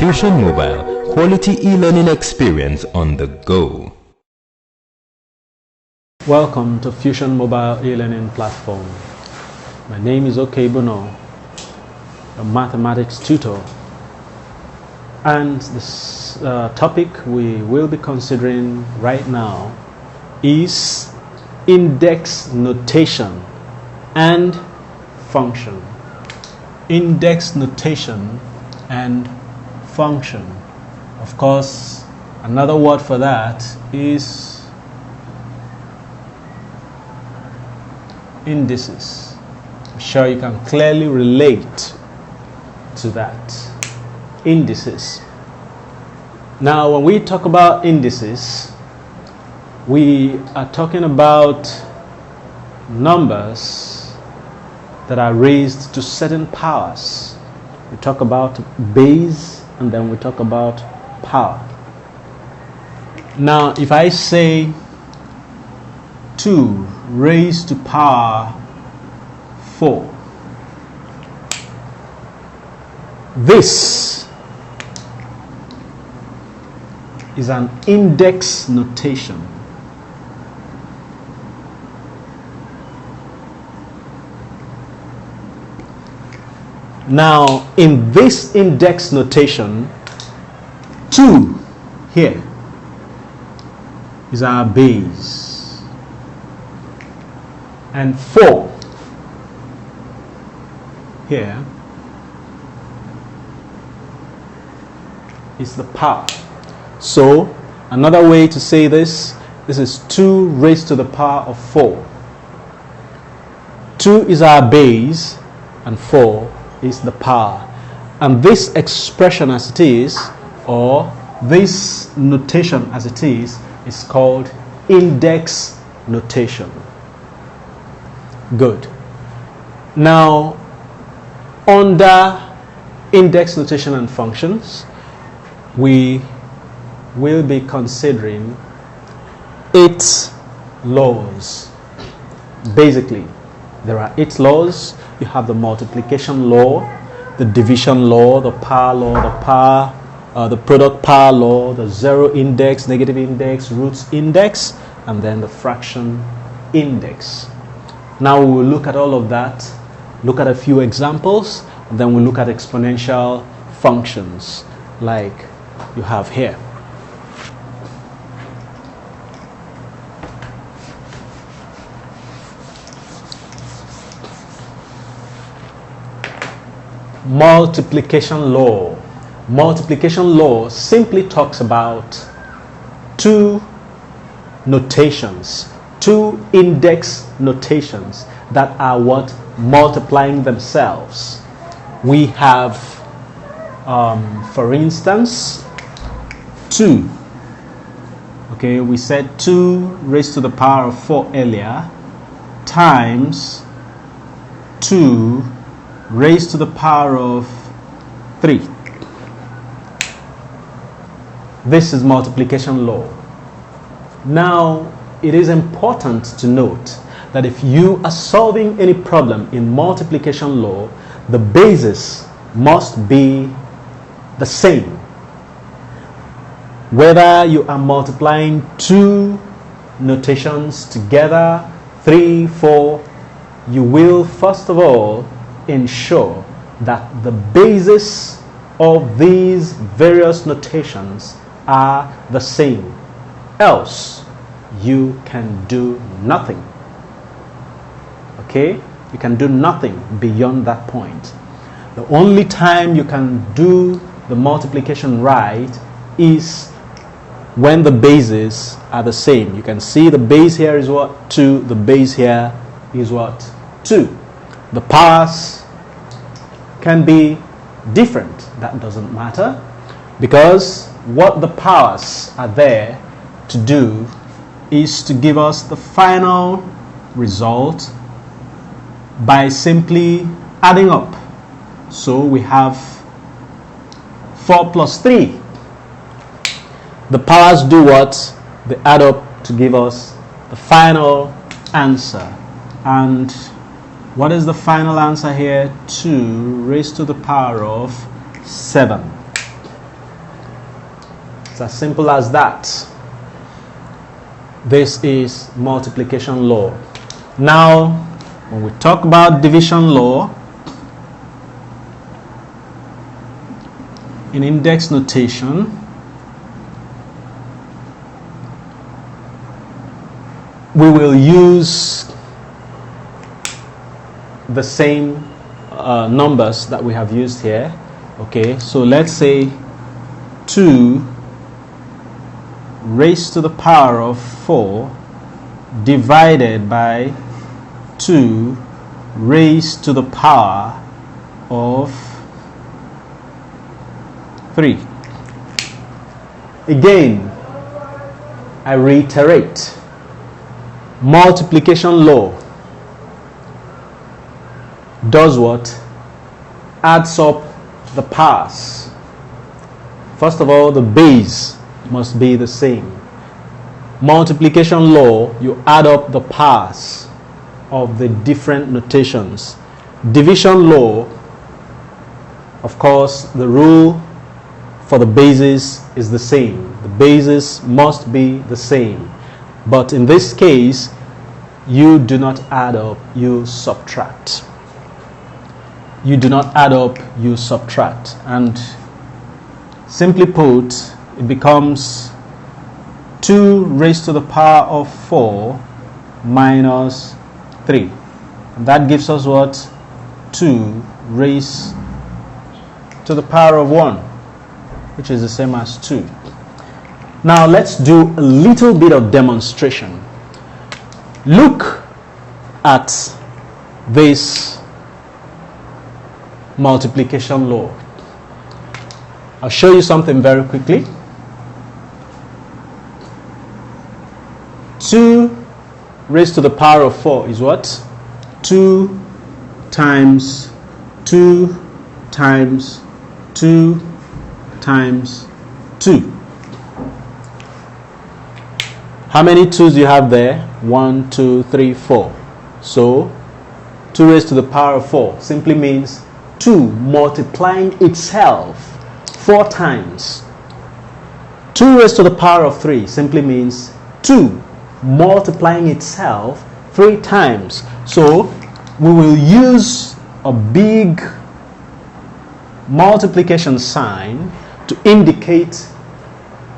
Fusion Mobile, quality e-learning experience on the go. Welcome to Fusion Mobile e-learning platform. My name is Okebono, a mathematics tutor, and this topic we will be considering right now is index notation and function. Index notation and function. Of course, another word for that is indices. I'm sure you can clearly relate to that. Indices. Now, when we talk about indices, we are talking about numbers that are raised to certain powers. We talk about base and then we talk about power. Now, if I say 2 raised to power 4, this is an index notation. Now, in this index notation, 2 here is our base, and 4 here is the power. So, another way to say this is 2 raised to the power of 4. 2 is our base, and 4 is the power. And this expression as it is, or this notation as it is called index notation. Good. Now, under index notation and functions, we will be considering 8 laws. Basically, there are 8 laws. You have the multiplication law, the division law, the power law, the product power law, the zero index, negative index, roots index, and then the fraction index. Now we will look at all of that, look at a few examples, and then we'll look at exponential functions like you have here. Multiplication law. Multiplication law simply talks about 2 notations, 2 index notations that are what? Multiplying themselves. We have, for instance, 2. Okay, we said 2 raised to the power of 4 earlier times 2 raised to the power of 3. This is multiplication law. Now, it is important to note that if you are solving any problem in multiplication law, the basis must be the same. Whether you are multiplying 2 notations together, 3, 4, you will first of all ensure that the basis of these various notations are the same. Else, you can do nothing. Okay? You can do nothing beyond that point. The only time you can do the multiplication right is when the bases are the same. You can see the base here is what? 2. The base here is what? 2. The powers can be different. That doesn't matter, because what the powers are there to do is to give us the final result by simply adding up. So we have 4 plus 3. The powers do what? They add up to give us the final answer. And what is the final answer here? 2 raised to the power of 7. It's as simple as that. This is multiplication law. Now, when we talk about division law, in index notation, we will use the same numbers that we have used here. Okay, so let's say 2 raised to the power of 4 divided by 2 raised to the power of 3. Again, I reiterate, multiplication law does what? Adds up the powers. First of all, the base must be the same. Multiplication law, you add up the powers of the different notations. Division law, of course, the rule for the bases is the same. The bases must be the same. But in this case, you do not add up, you subtract. You do not add up, you subtract. And simply put, it becomes 2 raised to the power of 4 minus 3. And that gives us what? 2 raised to the power of 1, which is the same as 2. Now let's do a little bit of demonstration. Look at this multiplication law. I'll show you something very quickly. 2 raised to the power of 4 is what? 2 times 2 times 2 times 2. How many 2's do you have there? 1, 2, 3, 4. So 2 raised to the power of 4 simply means 2 multiplying itself 4 times. 2 raised to the power of 3 simply means 2 multiplying itself 3 times. So we will use a big multiplication sign to indicate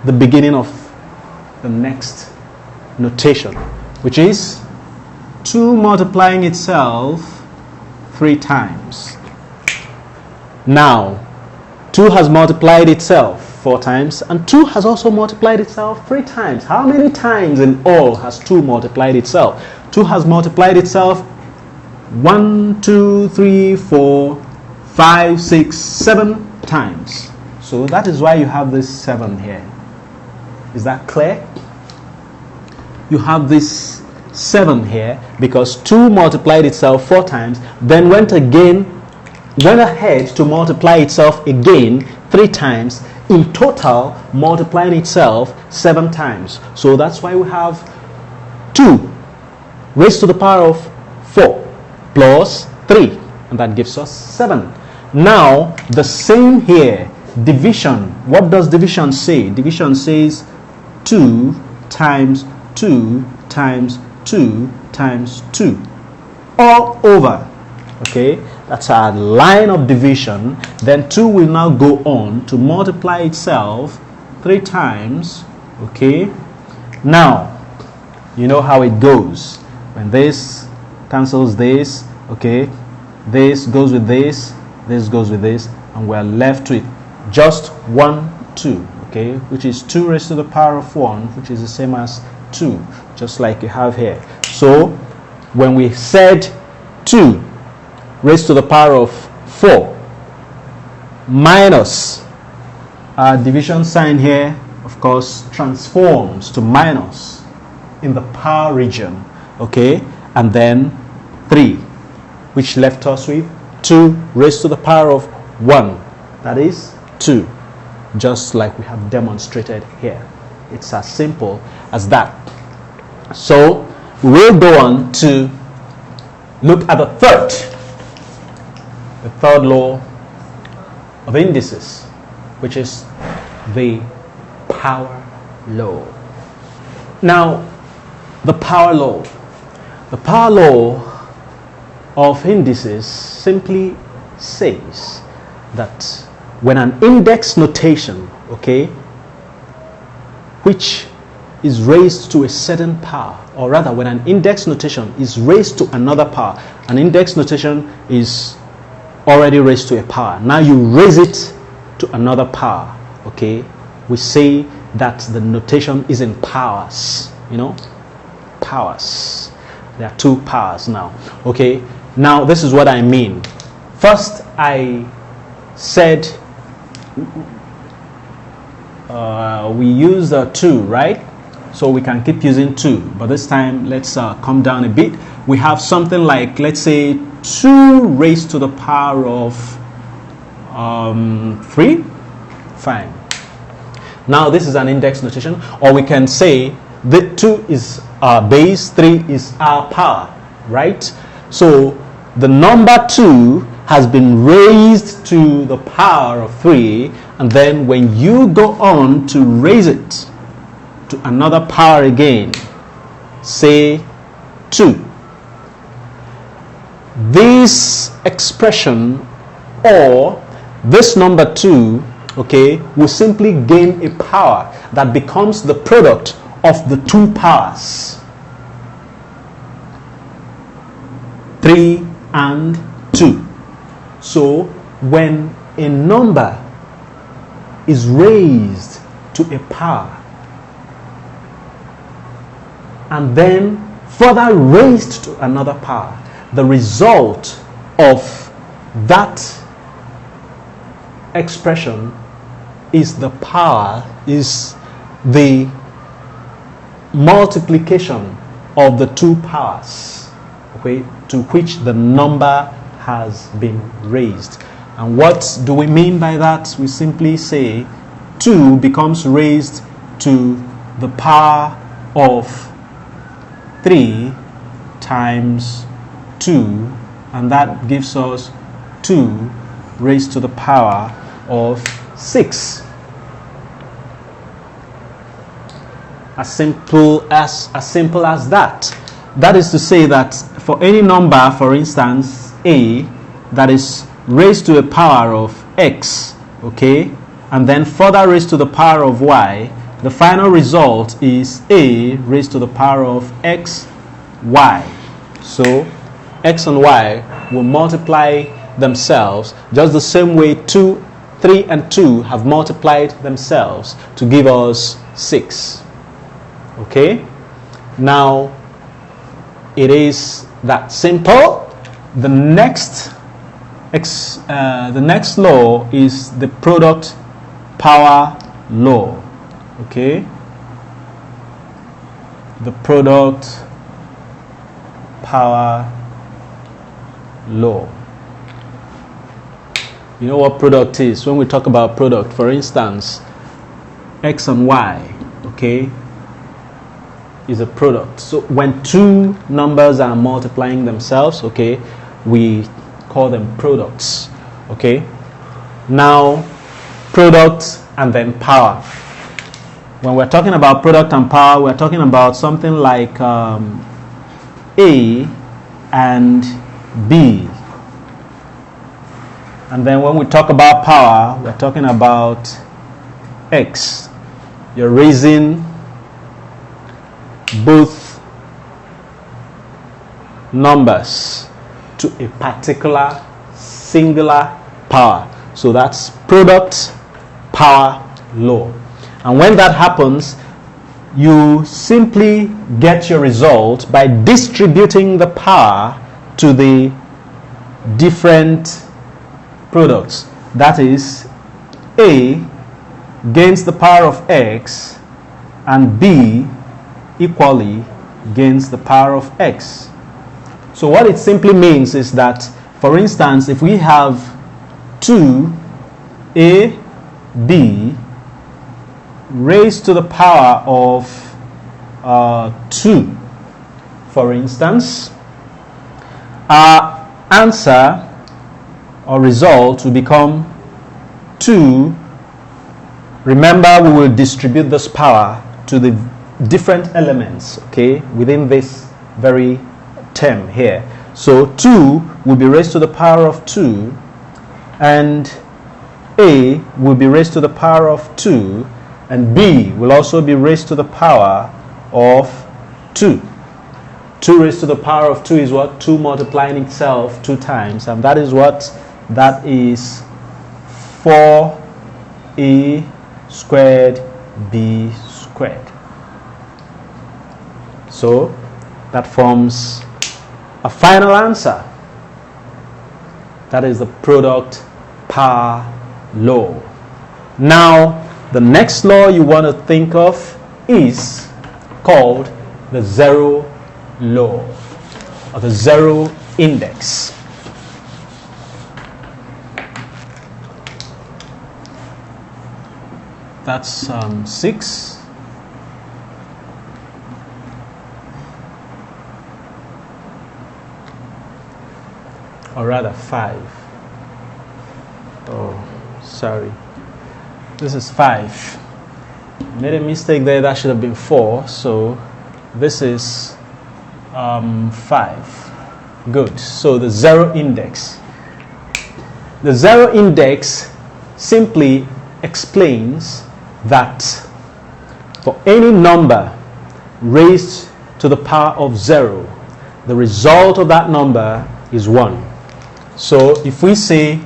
the beginning of the next notation, which is 2 multiplying itself 3 times. Now 2 has multiplied itself 4 times, and 2 has also multiplied itself 3 times. How many times in all has 2 multiplied itself? 2 has multiplied itself 1, 2, 3, 4, 5, 6, 7 times. So that is why you have this 7 here. Is that clear? You have this 7 here because 2 multiplied itself 4 times, then went ahead to multiply itself again 3 times, in total multiplying itself 7 times. So that's why we have 2 raised to the power of 4 plus 3, and that gives us 7. Now the same here, division. What does division say? Division says 2 times 2 times 2 times 2 all over. Okay, that's our line of division. Then 2 will now go on to multiply itself 3 times. Okay, now you know how it goes. When this cancels this, okay, this goes with this goes with this, and we're left with just 1, 2, okay, which is 2 raised to the power of 1, which is the same as 2, just like you have here. So when we said 2 raised to the power of 4 minus our division sign here, of course, transforms to minus in the power region, okay, and then 3, which left us with 2 raised to the power of 1, that is 2, just like we have demonstrated here. It's as simple as that. So we will go on to look at the third law of indices, which is the power law. Now, the power law. The power law of indices simply says that when an index notation, okay, which is raised to a certain power, or rather when an index notation is raised to another power, an index notation is already raised to a power, now you raise it to another power, okay, we say that the notation is in powers, powers. There are two powers now, okay. Now this is what I mean. First I said we use 2, right? So we can keep using 2, but this time let's come down a bit. We have something like, let's say 2 raised to the power of 3. Fine. Now this is an index notation, or we can say that 2 is our base, 3 is our power, right? So the number 2 has been raised to the power of 3, and then when you go on to raise it to another power again, say 2, this expression or this number 2, okay, will simply gain a power that becomes the product of the two powers, 3 and 2. So when a number is raised to a power and then further raised to another power, the result of that expression is the power, is the multiplication of the two powers, okay, to which the number has been raised. And what do we mean by that? We simply say 2 becomes raised to the power of 3 times 2, and that gives us 2 raised to the power of 6. As simple as that. That is to say that for any number, for instance a, that is raised to a power of x, okay, and then further raised to the power of y, the final result is a raised to the power of x, y. So x and y will multiply themselves just the same way 2, 3 and 2 have multiplied themselves to give us 6. Okay, now it is that simple. The next law is the product power law. Okay, the product power law. You know what product is? When we talk about product, for instance, x and y, okay, is a product. So when two numbers are multiplying themselves, okay, we call them products. Okay, now product and then power. When we're talking about product and power, we're talking about something like A and B. And then when we talk about power, we're talking about X. You're raising both numbers to a particular singular power. So that's product power law. And when that happens, you simply get your result by distributing the power to the different products. That is, A gains the power of X and B equally gains the power of X. So what it simply means is that, for instance, if we have 2AB raised to the power of 2, for instance, our answer or result will become 2 remember, we will distribute this power to the different elements, okay, within this very term here. So 2 will be raised to the power of 2, and A will be raised to the power of 2, and B will also be raised to the power of 2. 2 raised to the power of 2 is what? 2 multiplying itself 2 times, and that is what? That is 4A squared B squared. So that forms a final answer. That is the product power law. Now, the next law you want to think of is called the zero law, or the zero index. That's 6. Or rather 5. Oh, sorry. This is 5. Made a mistake there. That should have been 4. So this is 5. Good. So the zero index. The zero index simply explains that for any number raised to the power of 0, the result of that number is 1. So if we say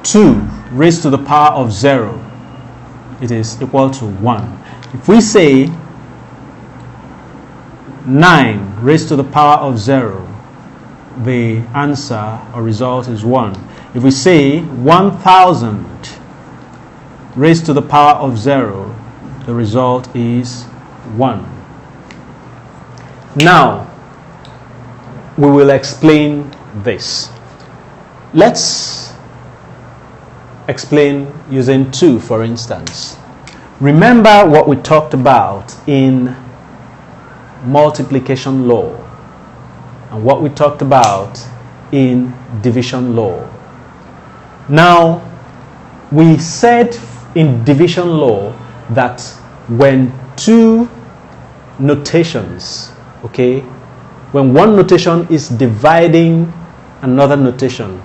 2 raised to the power of 0, it is equal to 1. If we say 9 raised to the power of 0, the answer or result is 1. If we say 1000 raised to the power of 0, the result is 1. Now, we will explain this. Let's explain using 2, for instance. Remember what we talked about in multiplication law and what we talked about in division law. Now, we said in division law that when 2 notations, okay, when one notation is dividing another notation,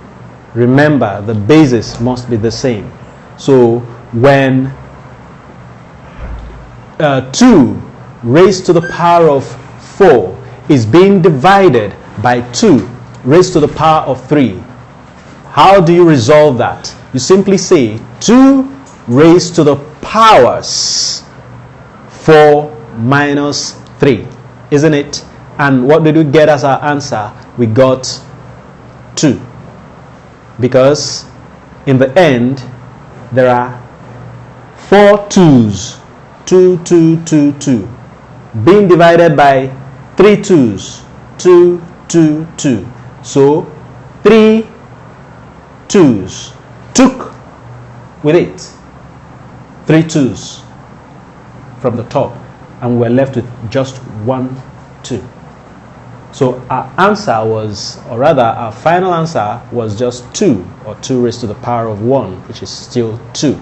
remember the basis must be the same. So when 2 raised to the power of 4 is being divided by 2 raised to the power of 3, how do you resolve that? You simply say 2 raised to the powers 4 minus 3, isn't it? And what did we get as our answer? We got 2. Because in the end, there are 4 2's, 2, 2, 2, 2, being divided by 3 2's, 2, 2, 2. So 3 2's took with it 3 2's from the top, and we're left with just 1 2. So our answer was, or rather our final answer was just 2, or 2 raised to the power of 1, which is still 2.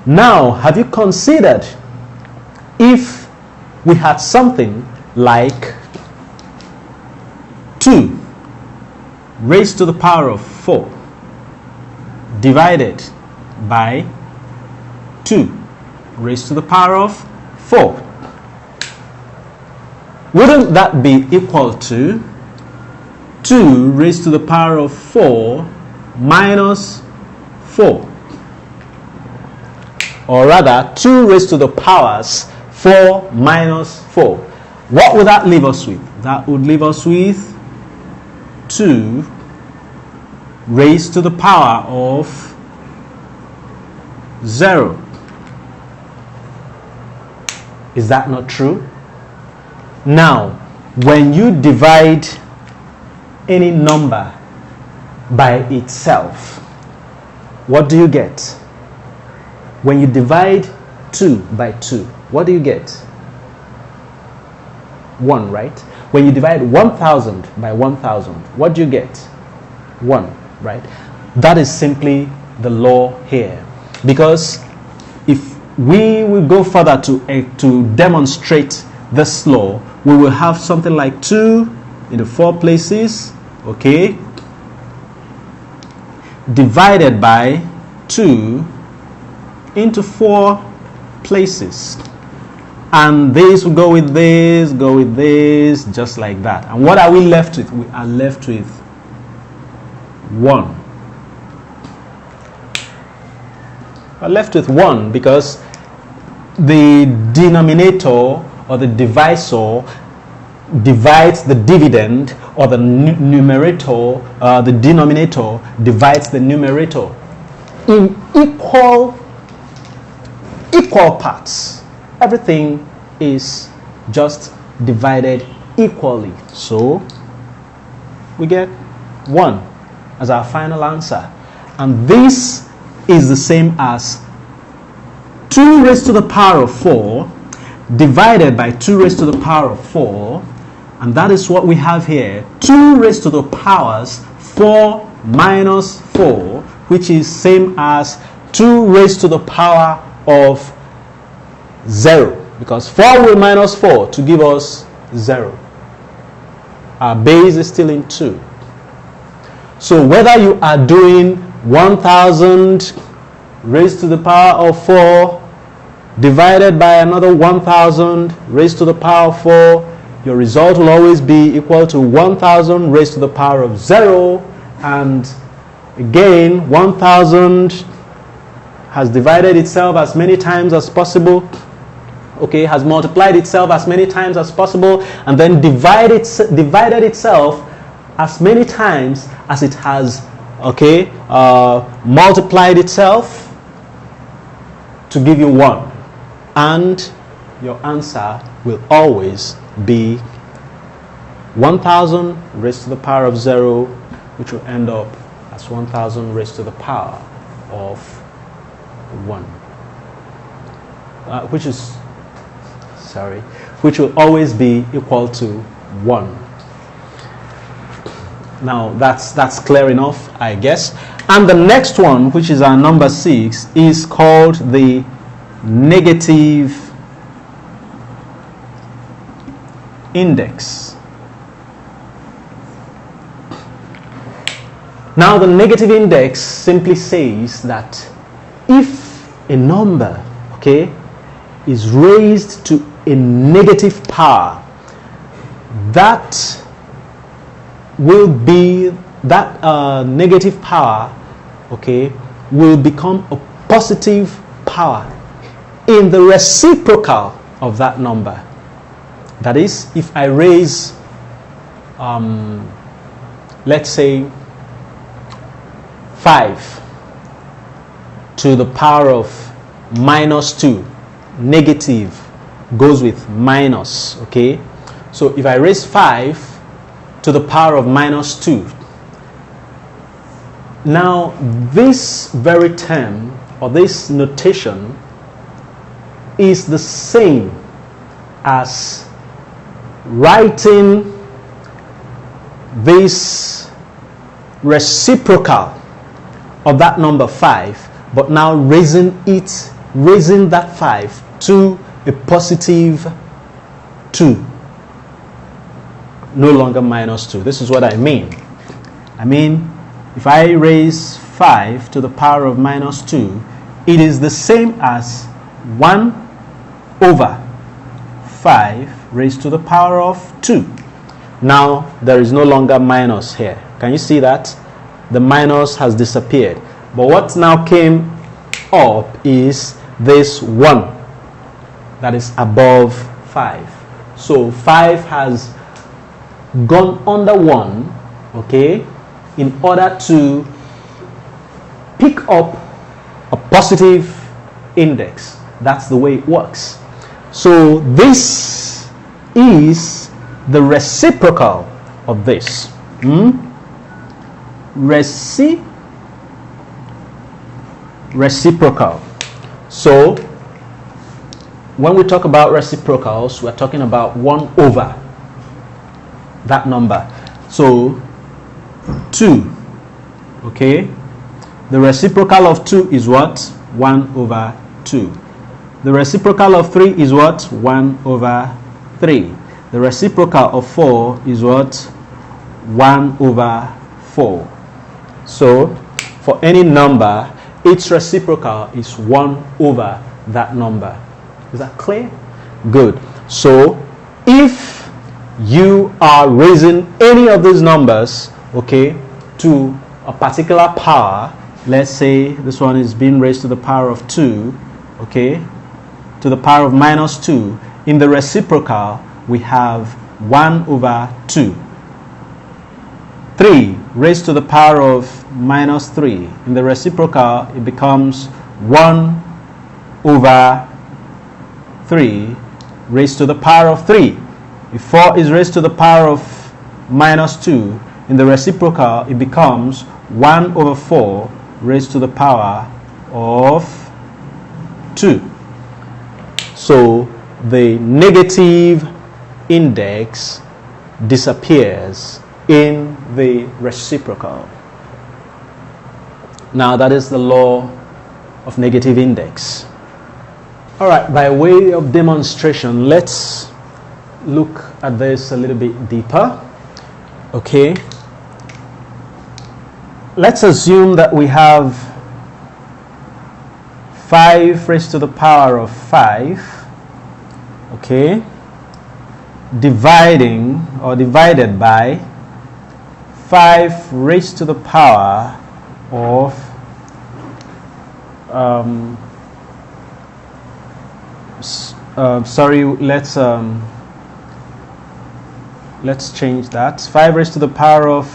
Now, have you considered if we had something like 2 raised to the power of 4 divided by 2 raised to the power of 4? Wouldn't that be equal to 2 raised to the power of 4 minus 4? Or rather, 2 raised to the powers 4 minus 4. What would that leave us with? That would leave us with 2 raised to the power of 0. Is that not true? Now, when you divide any number by itself, what do you get? When you divide 2 by 2, what do you get? 1, right? When you divide 1000 by 1000, what do you get? 1, right? That is simply the law here. Because we will go further to demonstrate this law. We will have something like 2 in the 4 places, okay, divided by 2 into 4 places, and this will go with this, just like that. And what are we left with? We are left with 1. We're left with 1 because the denominator or the divisor divides the dividend, or the numerator, the denominator divides the numerator in equal parts. Everything is just divided equally. So we get 1 as our final answer. And this is the same as 2 raised to the power of 4 divided by 2 raised to the power of 4. And that is what we have here. 2 raised to the powers 4 minus 4, which is same as 2 raised to the power of 0, because 4 will minus 4 to give us 0. Our base is still in 2. So whether you are doing 1000 raised to the power of 4 divided by another 1000 raised to the power of 4, your result will always be equal to 1000 raised to the power of 0. And again, 1000 has divided itself as many times as possible, okay, has multiplied itself as many times as possible, and then divided itself as many times as it has, okay, multiplied itself to give you 1. And your answer will always be 1000 raised to the power of 0, which will end up as 1000 raised to the power of 1, which will always be equal to 1. Now that's clear enough, I guess. And the next one, which is our number 6, is called the negative index. Now the negative index simply says that if a number, okay, is raised to a negative power, that will be, that negative power, okay, will become a positive power in the reciprocal of that number. That is, if I raise, let's say 5 to the power of minus 2, negative goes with minus, okay? So if I raise 5 to the power of minus 2, now this very term, or this notation, is the same as writing this reciprocal of that number 5, but now raising that 5 to a positive 2, no longer minus 2. This is what I mean. I mean, if I raise 5 to the power of minus 2, it is the same as 1 over 5 raised to the power of 2. Now there is no longer minus here. Can you see that? The minus has disappeared. But what now came up is this 1 that is above 5. So 5 has gone under 1, okay, in order to pick up a positive index. That's the way it works. So this is the reciprocal of this. Reciprocal. So when we talk about reciprocals, we're talking about 1 over that number. So 2, okay, the reciprocal of 2 is what? 1 over 2. The reciprocal of 3 is what? 1 over 3. The reciprocal of 4 is what? 1 over 4. So, for any number, its reciprocal is 1 over that number. Is that clear? Good. So, if you are raising any of these numbers, okay, to a particular power, let's say this one is being raised to the power of 2, okay, to the power of minus 2, in the reciprocal we have 1 over 2. 3 raised to the power of minus 3, in the reciprocal it becomes 1 over 3 raised to the power of 3. If 4 is raised to the power of minus 2, in the reciprocal it becomes 1 over 4 raised to the power of 2. So the negative index disappears in the reciprocal. Now that is the law of negative index. Alright, by way of demonstration, let's look at this a little bit deeper. Okay, let's assume that we have 5 raised to the power of 5, okay, divided by 5 raised to the power of let's change that. 5 raised to the power of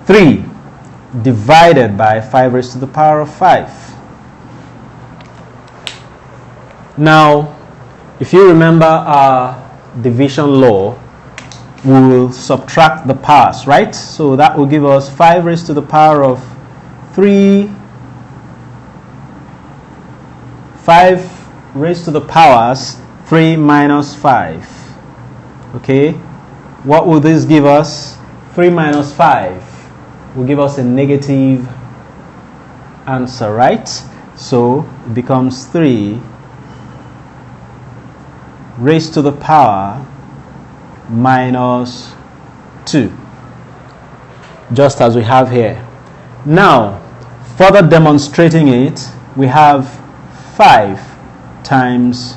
3 divided by 5 raised to the power of 5. Now, if you remember our division law, we will subtract the powers, right? So that will give us 5 raised to the power of 3, 5 raised to the powers 3 minus 5. Okay, what will this give us? 3 minus 5 will give us a negative answer, right? So it becomes 3 raised to the power minus 2, just as we have here. Now, further demonstrating it, we have 5 times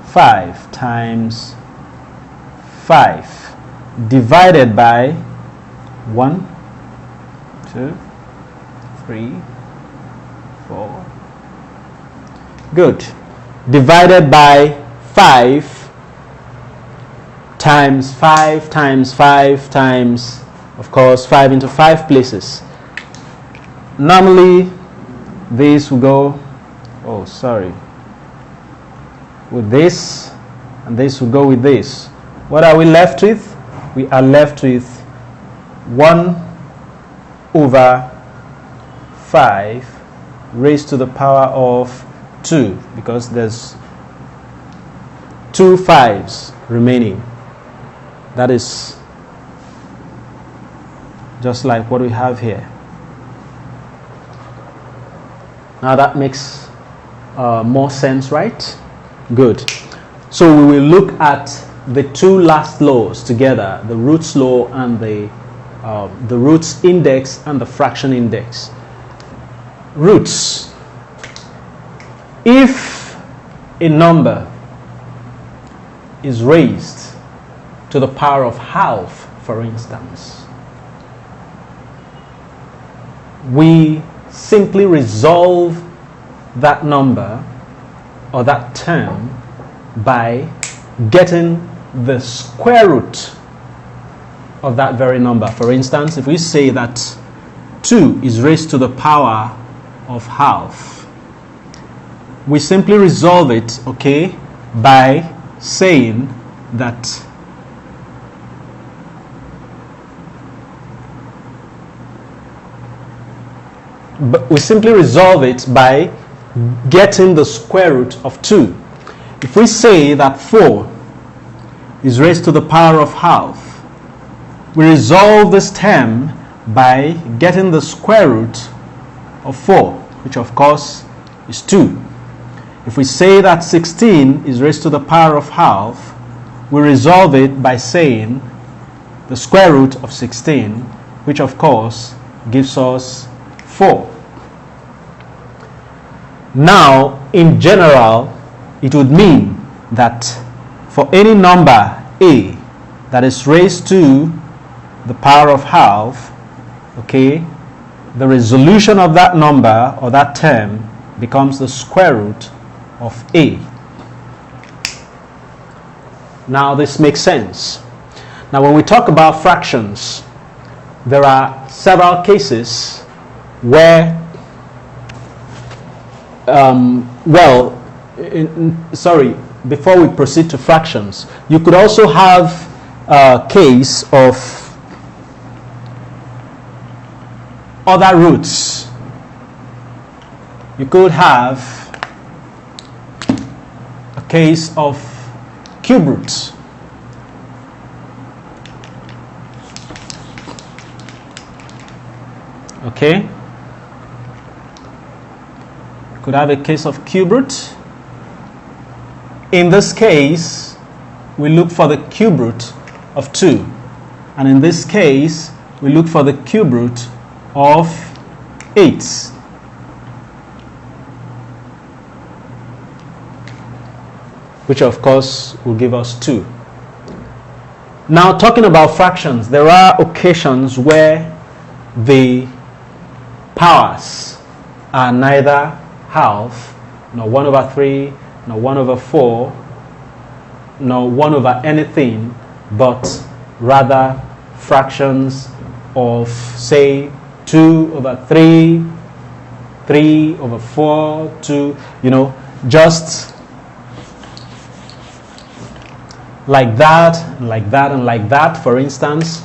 5 times 5 divided by 1, 2, 3, 4. Good. Divided by 5 times 5 times 5 times, of course, 5 into 5 places. Normally, this will go, with this, and this will go with this. What are we left with? We are left with 1 over 5 raised to the power of 2, because there's 2 5s remaining. That is just like what we have here. Now that makes more sense, right? Good. So we will look at the 2 last laws together, the roots law and the roots index and the fraction index. Roots. If a number is raised to the power of half, for instance, we simply resolve that number or that term by getting the square root of that very number. For instance, if we say that 2 is raised to the power of half, we simply resolve it, okay, by saying that getting the square root of 2. If we say that 4 is raised to the power of half, we resolve this term by getting the square root of 4, which of course is 2. If we say that 16 is raised to the power of half, we resolve it by saying the square root of 16, which of course gives us 4. Now, in general, it would mean that for any number a that is raised to the power of half, okay, the resolution of that number or that term becomes the square root of a. Now this makes sense. Now when we talk about fractions, there are several cases where before we proceed to fractions, you could also have a case of other roots. You could have a case of cube roots. Okay? You could have a case of cube root. In this case, we look for the cube root of 2. And in this case, we look for the cube root of 8. Which of course will give us 2. Now talking about fractions, there are occasions where the powers are neither half, nor 1 over 3, nor 1 over 4, nor 1 over anything, but rather fractions of, say, 2 over 3, 3 over 4, 2, just like that, and like that, and like that. For instance,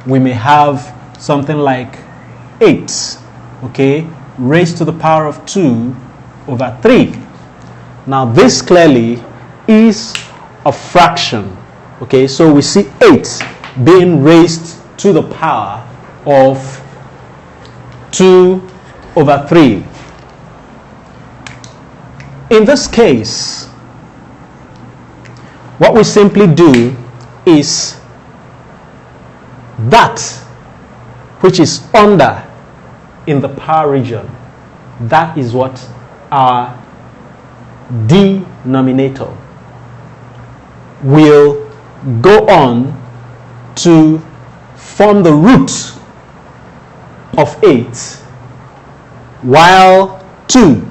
we may have something like 8, okay, raised to the power of 2 over 3. Now this clearly is a fraction, okay, so we see 8 being raised to the power of 2 over 3. In this case, what we simply do is that which is under in the power region, that is what our denominator will go on to form the root of 8, while 2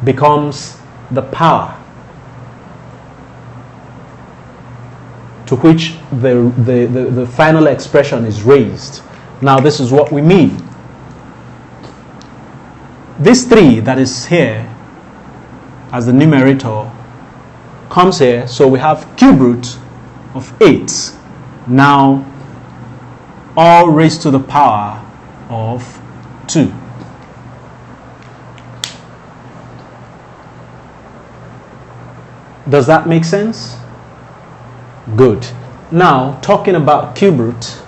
becomes the power to which the final expression is raised. Now this is what we mean. This 3 that is here as the numerator comes here, so we have cube root of 8, now all raised to the power of 2. Does that make sense? Good. Now talking about cube root,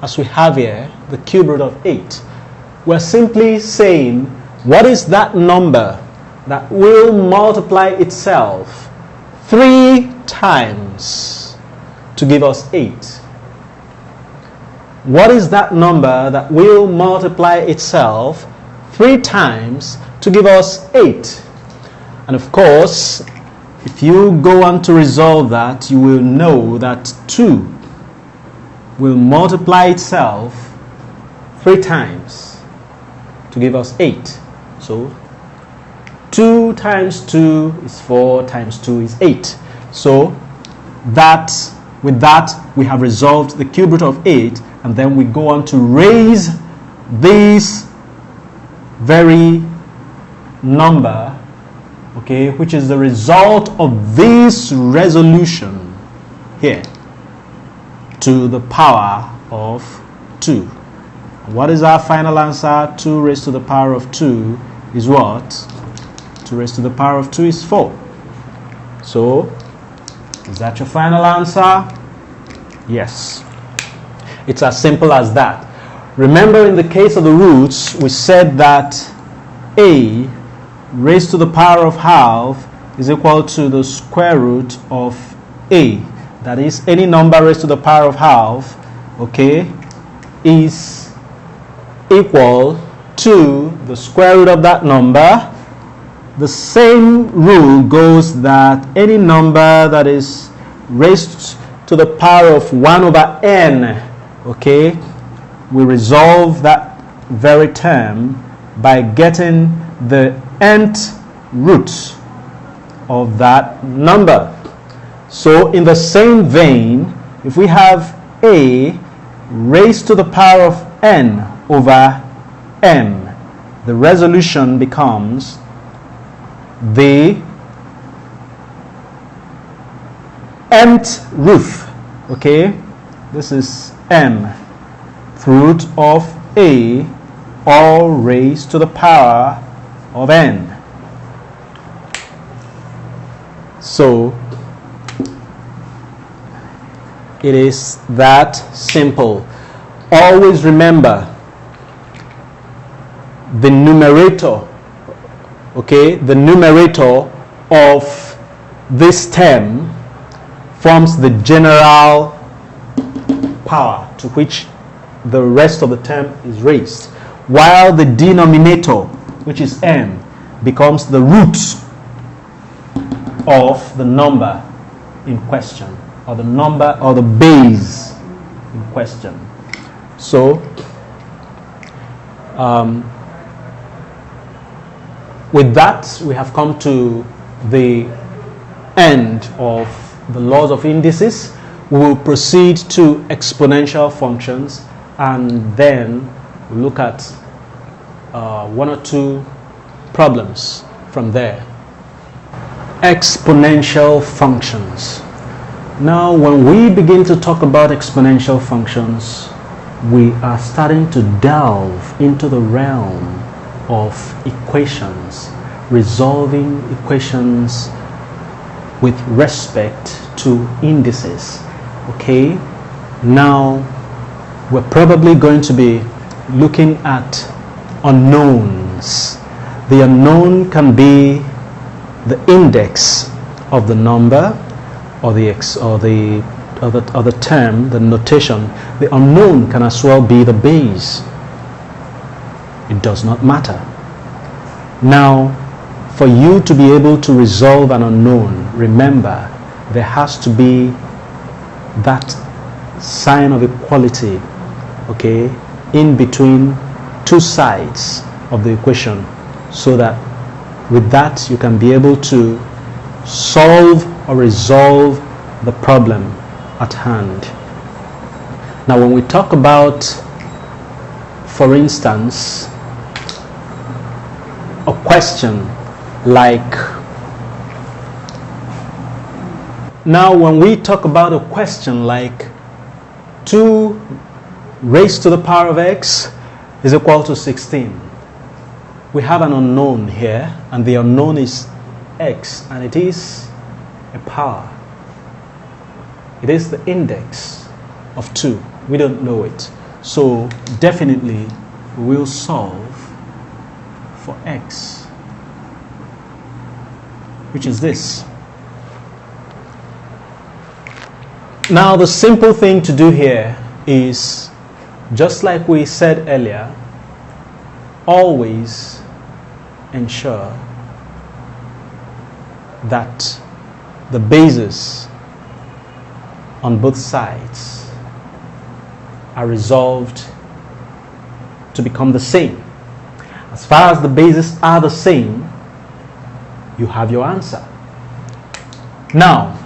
as we have here the cube root of 8, we're simply saying what is that number that will multiply itself 3 times to give us 8. What is that number that will multiply itself 3 times to give us 8? And of course, if you go on to resolve that, you will know that 2 will multiply itself 3 times to give us 8. So 2 times 2 is 4 times 2 is 8. So that, with that, we have resolved the cube root of 8, and then we go on to raise this very number, okay, which is the result of this resolution here, to the power of 2. What is our final answer? 2 raised to the power of 2 is what? 2 raised to the power of 2 is 4. So, is that your final answer? Yes. It's as simple as that. Remember, in the case of the roots, we said that A raised to the power of half is equal to the square root of a. That is, any number raised to the power of half, okay, is equal to the square root of that number. The same rule goes that any number that is raised to the power of 1 over n, okay, we resolve that very term by getting the nth root of that number. So in the same vein, if we have a raised to the power of n over m, the resolution becomes the mth root, okay, this is m, root of a, all raised to the power of n. So it is that simple. Always remember the numerator, okay, the numerator of this term forms the general power to which the rest of the term is raised, while the denominator, which is m, becomes the root of the number in question, or the number or the base in question. So with that, we have come to the end of the laws of indices. We will proceed to exponential functions, and then we'll look at one or two problems from there. Exponential functions. Now, when we begin to talk about exponential functions, we are starting to delve into the realm of equations, resolving equations with respect to indices. Okay, now we're probably going to be looking at unknowns. The unknown can be the index of the number, or the term, the notation. The unknown can as well be the base. It does not matter. Now, for you to be able to resolve an unknown, remember there has to be that sign of equality, okay, in between two sides of the equation, so that with that you can be able to solve or resolve the problem at hand. Now, when we talk about, for instance, a question like, now when we talk about a question like 2 raised to the power of x is equal to 16, we have an unknown here, and the unknown is x, and it is a power. It is the index of 2. We don't know it. So definitely we will solve for x, which is this. Now, the simple thing to do here is, just like we said earlier, always ensure that the bases on both sides are resolved to become the same. As far as the bases are the same, you have your answer. Now,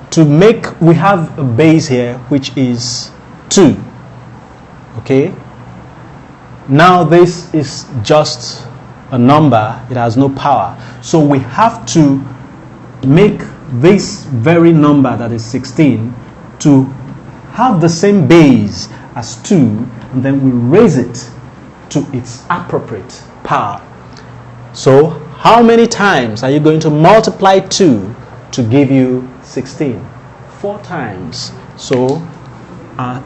to make, we have a base here which is 2. Okay, now this is just a number, it has no power, so we have to make this very number, that is 16, to have the same base as 2, and then we raise it to its appropriate power. So how many times are you going to multiply 2 to give you 16? 4 times. So our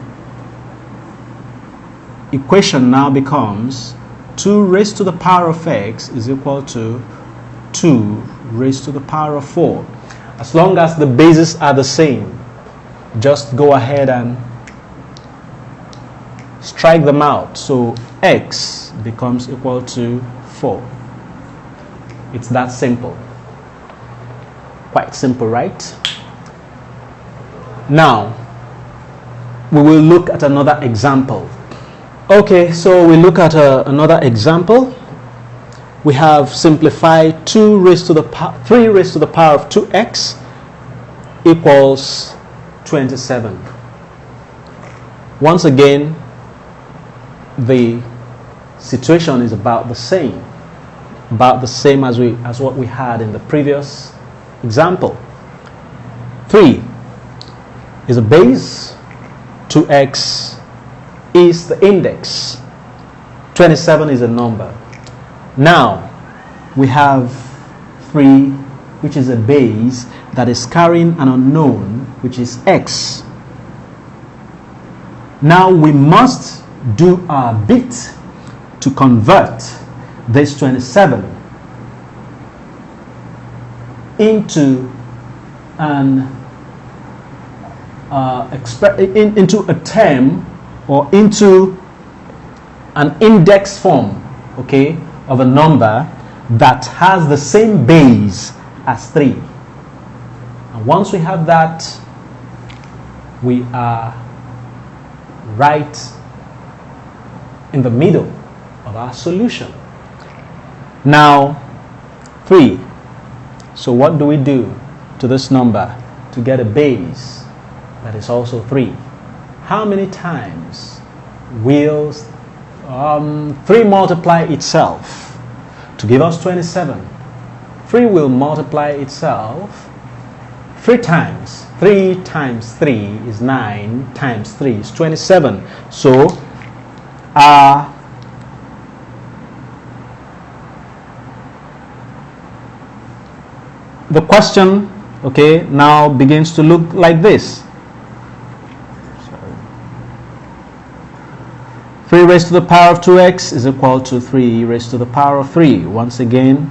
equation now becomes 2 raised to the power of x is equal to 2 raised to the power of 4. As long as the bases are the same, just go ahead and strike them out. So x becomes equal to 4. It's that simple. Quite simple, right? Now, we will look at another example. Okay, so we look at another example. We have simplified 3 raised to the power of 2x equals 27. Once again, the situation is about the same as what we had in the previous example. 3 is a base, 2x is the index, 27 is a number. Now we have 3, which is a base that is carrying an unknown, which is x. Now we must do our bit to convert this 27 into into a term, or into an index form, okay, of a number that has the same base as 3. And once we have that, we are right in the middle of our solution. Now 3. So what do we do to this number to get a base that is also 3? How many times will 3 multiply itself to give us 27? 3 will multiply itself 3 times. 3 times 3 is 9, times 3 is 27. So the question, okay, now begins to look like this. 3 raised to the power of 2x is equal to 3 raised to the power of 3. Once again,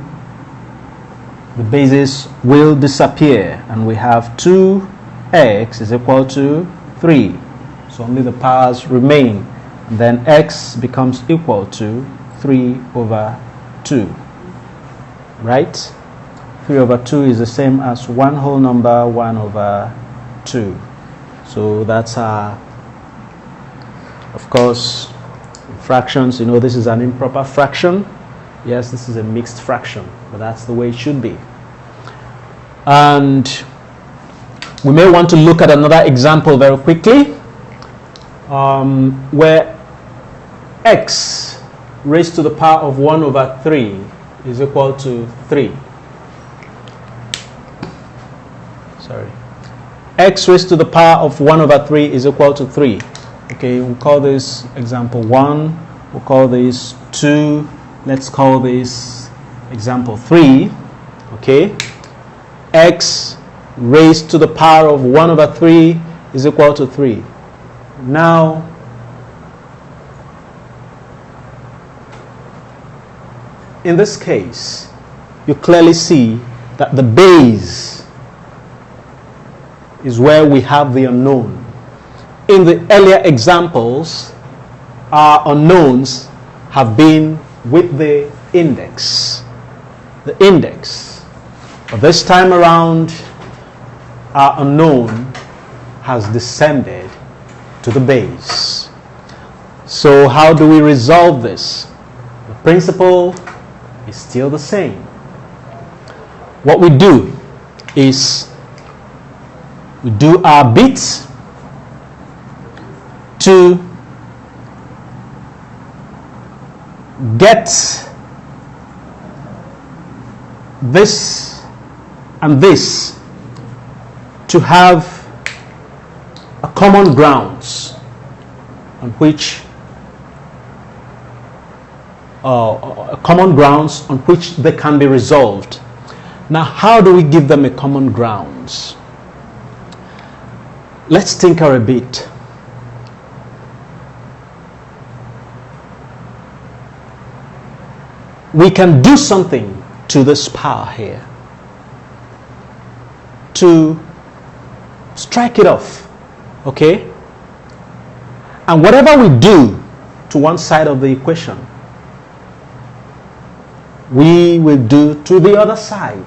the bases will disappear and we have 2x is equal to 3. So only the powers remain. And then x becomes equal to 3 over 2. Right? 3 over 2 is the same as 1 whole number 1 over 2. So that's our, of course, fractions. You know, this is an improper fraction. Yes, this is a mixed fraction, but that's the way it should be. And we may want to look at another example very quickly, where x raised to the power of 1 over 3 is equal to 3. Sorry. X raised to the power of 1 over 3 is equal to 3. Okay, we'll call this example 1. We'll call this 2. Let's call this example 3. Okay. X raised to the power of 1 over 3 is equal to 3. Now, in this case, you clearly see that the base is where we have the unknown. In the earlier examples, our unknowns have been with the index. The index. But this time around, our unknown has descended to the base. So how do we resolve this? The principle is still the same. What we do is we do our bits to get this and this to have a common grounds on which they can be resolved. Now, how do we give them a common grounds? Let's tinker a bit. we can do something to this power here to strike it off, okay? And whatever we do to one side of the equation, we will do to the other side.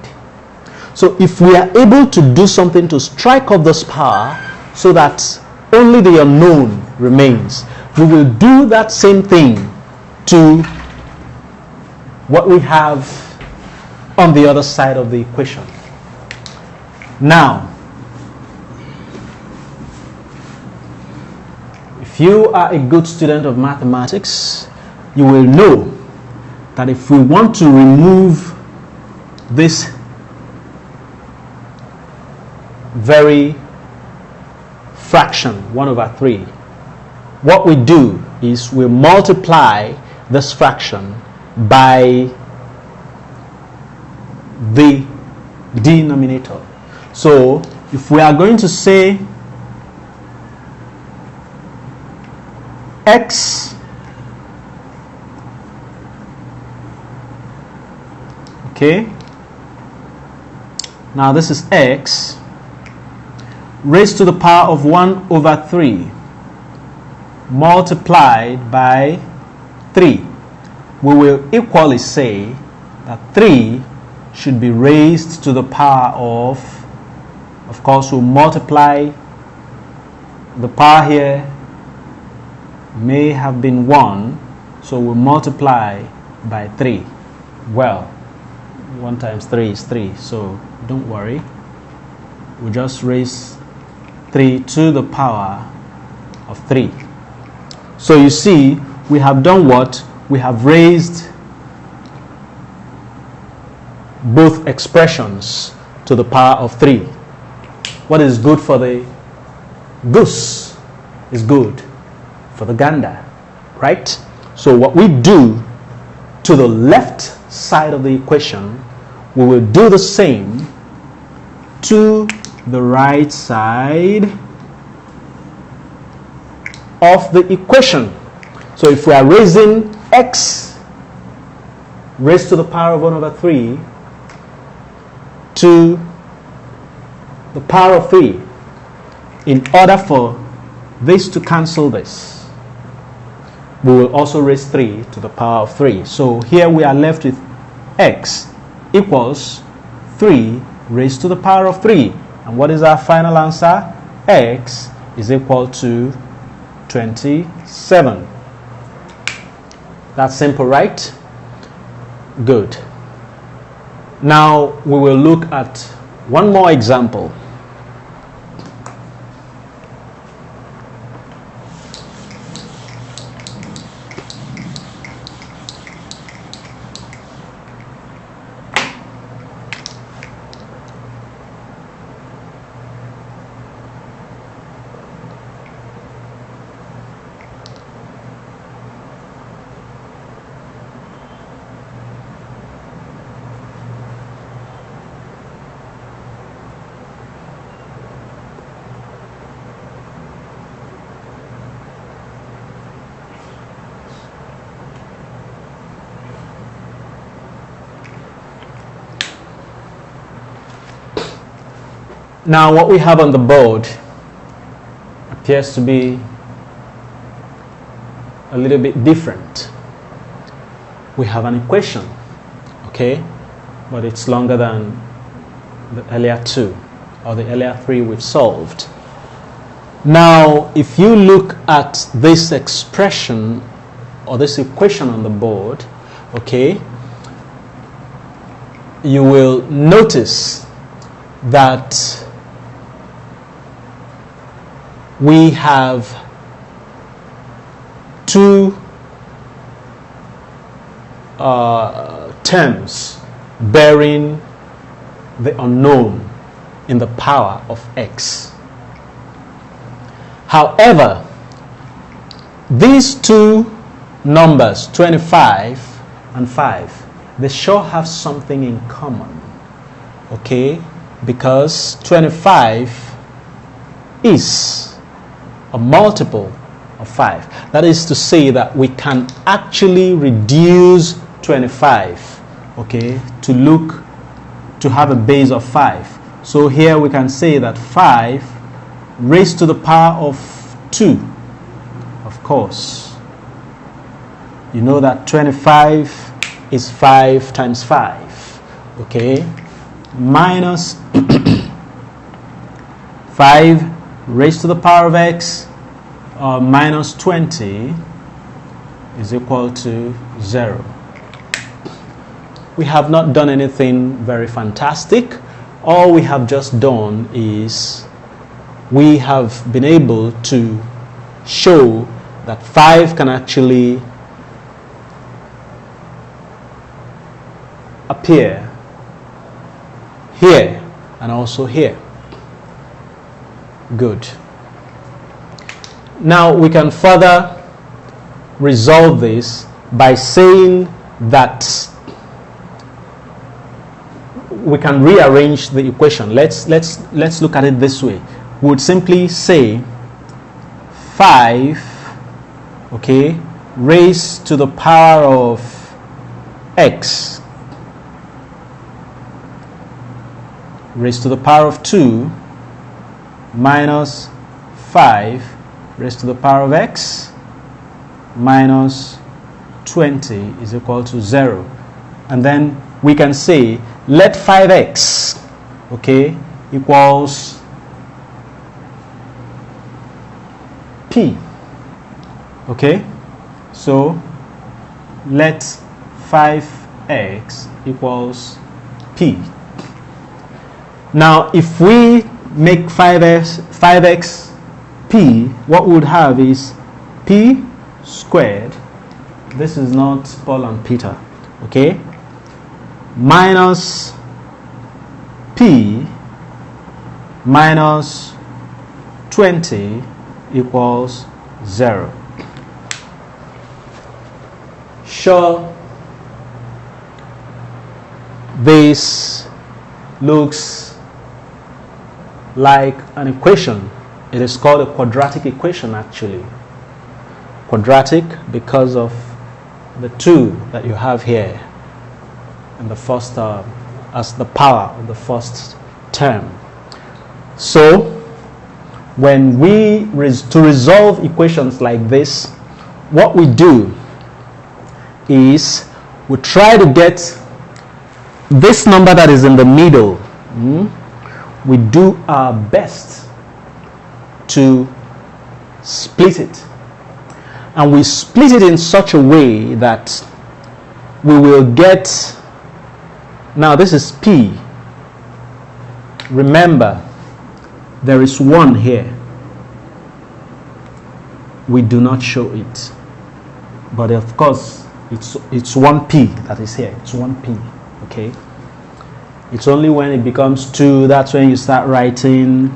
So if we are able to do something to strike off this power so that only the unknown remains, we will do that same thing to what we have on the other side of the equation. Now, if you are a good student of mathematics, you will know that if we want to remove this very fraction 1/3, what we do is we multiply this fraction by the denominator. So if we are going to say x okay, now this is x raised to the power of 1/3 multiplied by 3, we will equally say that 3 should be raised to the power of course we'll multiply the power here may have been 1, so we'll multiply by 3. Well, 1 times 3 is 3, so don't worry, we'll just raise 3 to the power of 3. So you see, we have done what? We have raised both expressions to the power of 3. What is good for the goose is good for the gander, right? So what we do to the left side of the equation, we will do the same to the right side of the equation. So if we are raising x raised to the power of 1/3 to the power of 3, in order for this to cancel this, we will also raise 3 to the power of 3. So here we are left with x equals 3 raised to the power of 3. And what is our final answer? X is equal to 27. That's simple, right? Good. Now we will look at one more example. Now what we have on the board appears to be a little bit different. We have an equation, okay, but it's longer than the earlier two or the earlier three we've solved. Now if you look at this expression or this equation on the board, okay, you will notice that we have two terms bearing the unknown in the power of x. However, these two numbers, 25 and 5, they sure have something in common, okay, because 25 is a multiple of 5. That is to say that we can actually reduce 25, okay, to have a base of 5. So here we can say that 5 raised to the power of 2. Of course, you know that 25 is 5 times 5, okay, minus 5 raised to the power of x minus 20 is equal to 0. We have not done anything very fantastic. All we have just done is we have been able to show that 5 can actually appear here and also here. Good. Now we can further resolve this by saying that we can rearrange the equation. Let's look at it this way. We would simply say 5, okay, raised to the power of x raised to the power of 2 minus 5 raised to the power of x minus 20 is equal to 0. And then we can say let 5x, okay, equals p. Okay, so let 5x equals p. Now if we make 5x p, what we would have is p squared, this is not Paul and Peter, okay, minus p minus 20 equals 0. Sure, this looks like an equation. It is called a quadratic equation actually. Quadratic because of the 2 that you have here in the first as the power of the first term. So when we to resolve equations like this, what we do is we try to get this number that is in the middle. We do our best to split it, and we split it in such a way that we will get, now this is p, remember there is 1 here, we do not show it, but of course it's 1p that is here, it's 1p, okay. It's only when it becomes 2 that's when you start writing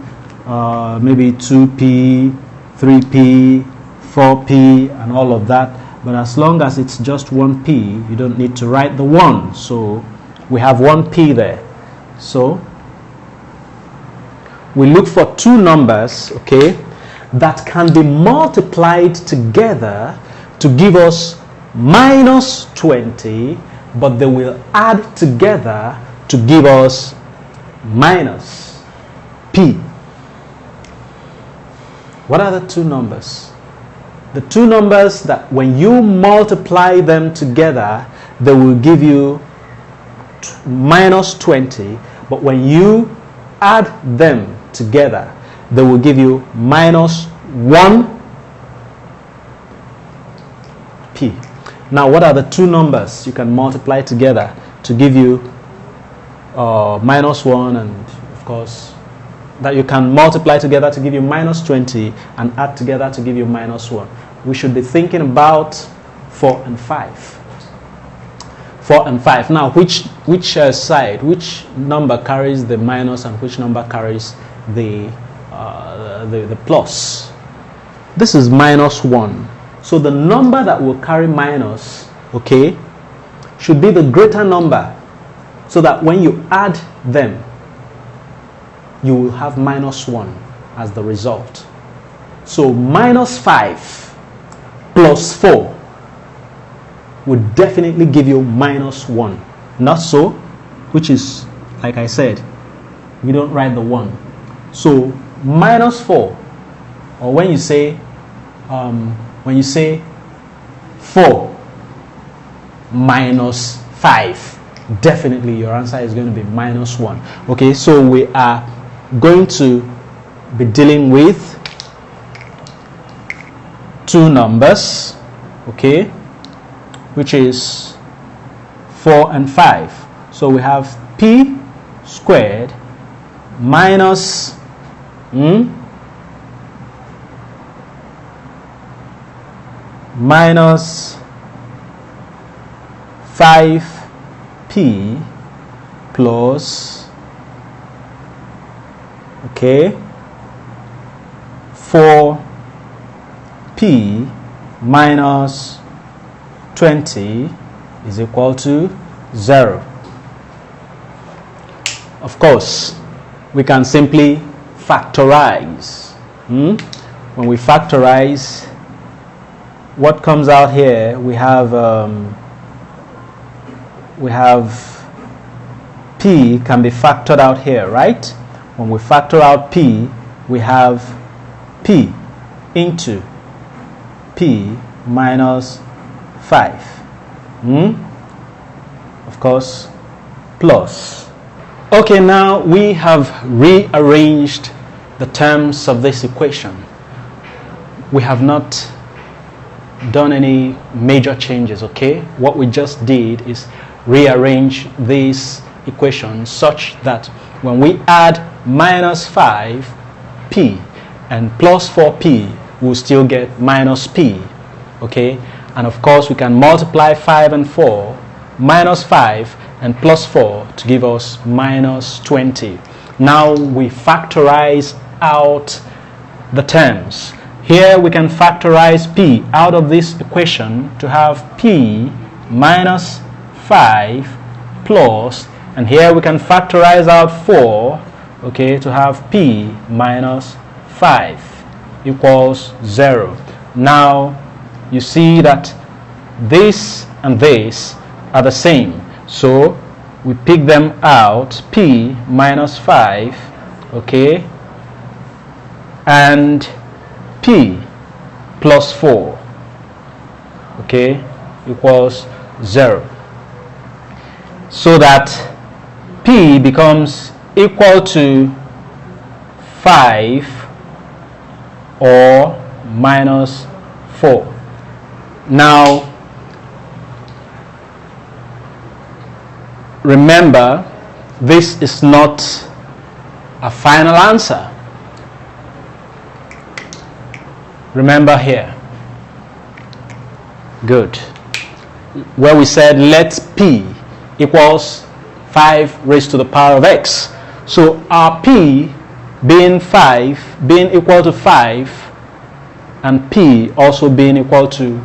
maybe 2p, 3p, 4p and all of that. But as long as it's just 1p, you don't need to write the 1. So we have 1p there. So we look for 2 numbers, okay, that can be multiplied together to give us minus 20, but they will add together to give us minus p. What are the 2 numbers? The 2 numbers that when you multiply them together, they will give you minus 20, but when you add them together, they will give you minus 1p. Now what are the 2 numbers you can multiply together to give you minus 1, and of course that you can multiply together to give you minus 20 and add together to give you minus 1? We should be thinking about 4 and 5. 4 and 5. Now which side, which number carries the minus and which number carries the plus? This is minus 1. So the number that will carry minus, okay, should be the greater number, so that when you add them, you will have minus 1 as the result. So minus 5 plus 4 would definitely give you minus 1. Not so, which is, like I said, we don't write the 1. So minus 4, or when you say 4 minus 5, definitely your answer is going to be minus 1. Okay, so we are going to be dealing with two numbers, okay, which is 4 and 5. So we have p squared minus minus 5p plus, okay, 4p minus 20 is equal to 0. Of course, we can simply factorize. When we factorize, what comes out here, we have p can be factored out here, right? When we factor out p, we have p into p minus 5. Of course, plus. Okay, now we have rearranged the terms of this equation. We have not done any major changes, okay? What we just did is rearrange this equation such that when we add minus 5p and plus 4p, we'll still get minus p, okay? And of course, we can multiply 5 and 4, minus 5 and plus 4 to give us minus 20. Now we factorize out the terms. Here we can factorize p out of this equation to have p minus 5 plus, and here we can factorize out 4, okay, to have p minus 5 equals 0. Now you see that this and this are the same, so we pick them out, p minus 5, okay, and p plus 4, okay, equals 0, so that p becomes equal to 5 or minus 4. Now remember, this is not a final answer. Remember here. Good. Where we said let p equals 5 raised to the power of x. So our p being equal to 5 and p also being equal to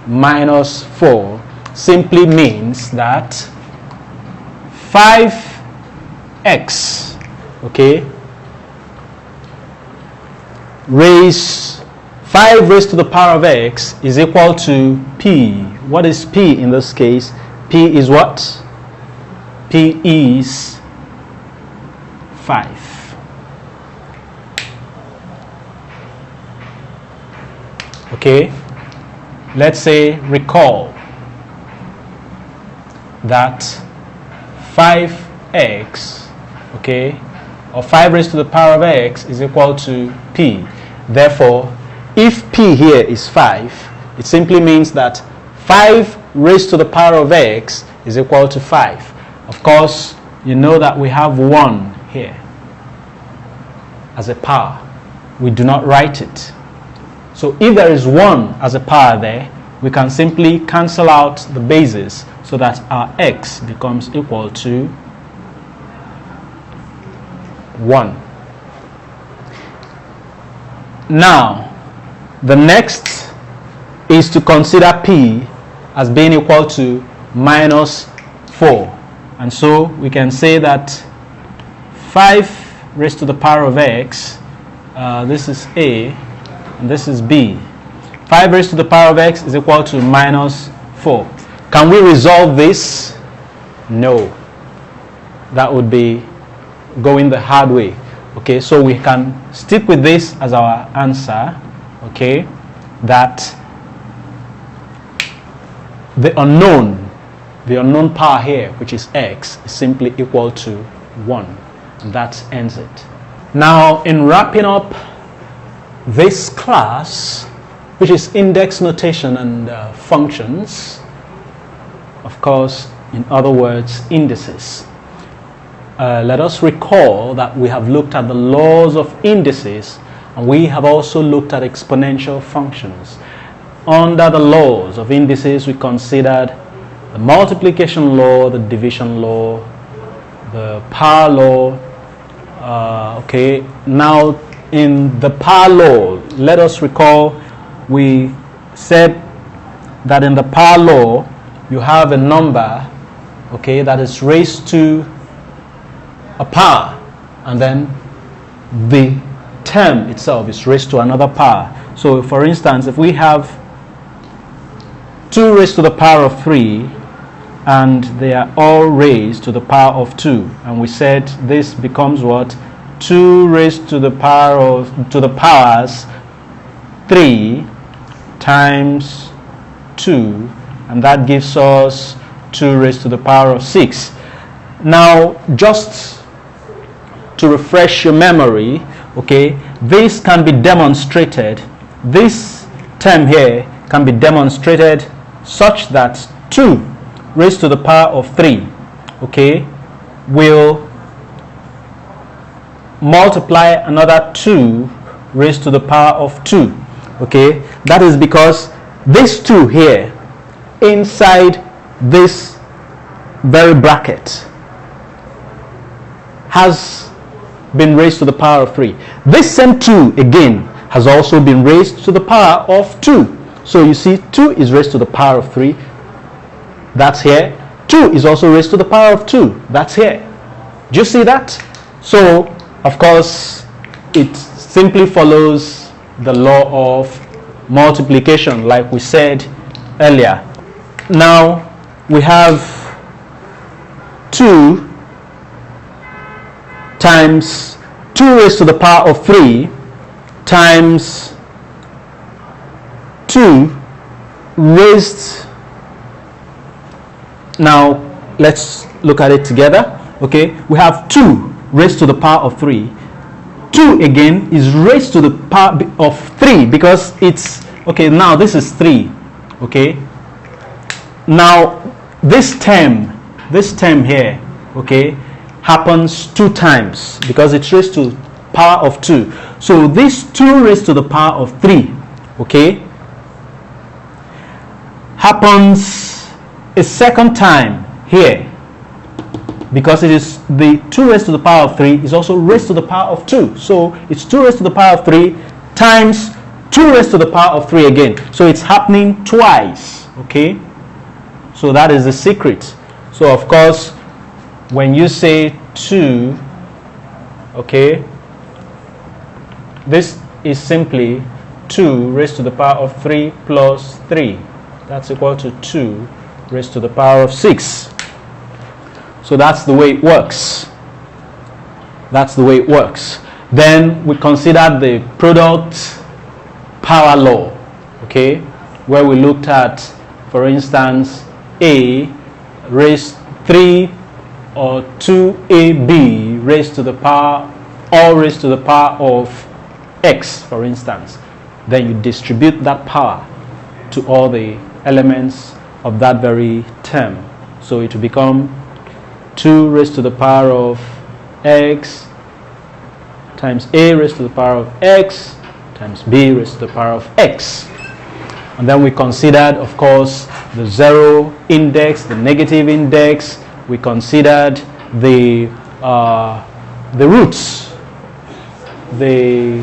minus 4 simply means that 5x, okay, 5 raised to the power of x is equal to p. What is p in this case? P is what? P is 5. Okay, let's say recall that 5x, okay, or 5 raised to the power of x is equal to p. Therefore, if p here is 5, it simply means that 5 raised to the power of x is equal to 5. Of course, you know that we have 1 here as a power. We do not write it. So if there is 1 as a power there, we can simply cancel out the bases so that our x becomes equal to 1. Now, the next is to consider p as being equal to minus 4. And so we can say that 5 raised to the power of x, this is a, and this is b. 5 raised to the power of x is equal to minus 4. Can we resolve this? No. That would be going the hard way. Okay, so we can stick with this as our answer. Okay, that the unknown power here, which is x, is simply equal to 1. And that ends it. Now, in wrapping up this class, which is index notation and functions, of course, in other words, indices. Let us recall that we have looked at the laws of indices, and we have also looked at exponential functions. Under the laws of indices, we considered the multiplication law, the division law, the power law. Okay, now in the power law, let us recall we said that in the power law you have a number, okay, that is raised to a power, and then the term itself is raised to another power. So for instance, if we have 2 raised to the power of 3 and they are all raised to the power of 2, and we said this becomes what? 2 raised to the power of, to the powers 3 times 2, and that gives us 2 raised to the power of 6. Now, just to refresh your memory, okay, this can be demonstrated, this term here can be demonstrated such that 2 raised to the power of 3, okay, will multiply another 2 raised to the power of 2. Okay, that is because this 2 here inside this very bracket has been raised to the power of 3. This same 2 again has also been raised to the power of 2. So you see, 2 is raised to the power of 3. That's here. 2 is also raised to the power of 2. That's here. Do you see that? So, of course, it simply follows the law of multiplication, like we said earlier. Now, we have 2 times 2 raised to the power of 3 times 2 raised. Now let's look at it together. Okay, we have 2 raised to the power of 3. 2 again is raised to the power of 3 because it's, okay, now this is 3. Okay, now this term here, okay, happens 2 times because it's raised to power of 2. So this 2 raised to the power of 3, okay, happens a second time here because it is the 2 raised to the power of 3 is also raised to the power of 2. So it's 2 raised to the power of 3 times 2 raised to the power of 3 again. So it's happening twice, okay? So that is the secret. So of course, when you say 2, okay, this is simply 2 raised to the power of 3 plus 3. That's equal to 2 raised to the power of 6. So that's the way it works. That's the way it works. Then we considered the product power law, okay, where we looked at, for instance, A raised 3 or 2AB raised to the power, all raised to the power of x, for instance. Then you distribute that power to all the elements of that very term. So it will become 2 raised to the power of x times A raised to the power of x times B raised to the power of x. And then we considered, of course, the 0 index, the negative index. We considered the roots, the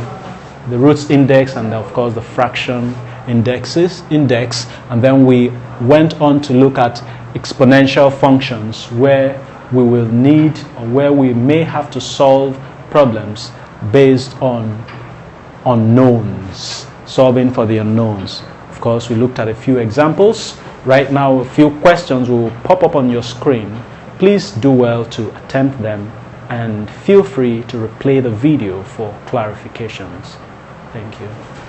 roots index, and of course the fraction index. And then we went on to look at exponential functions, where we will need, or where we may have to solve problems based on unknowns, solving for the unknowns. Of course, we looked at a few examples Right now, a few questions will pop up on your screen. Please do well to attempt them and feel free to replay the video for clarifications. Thank you.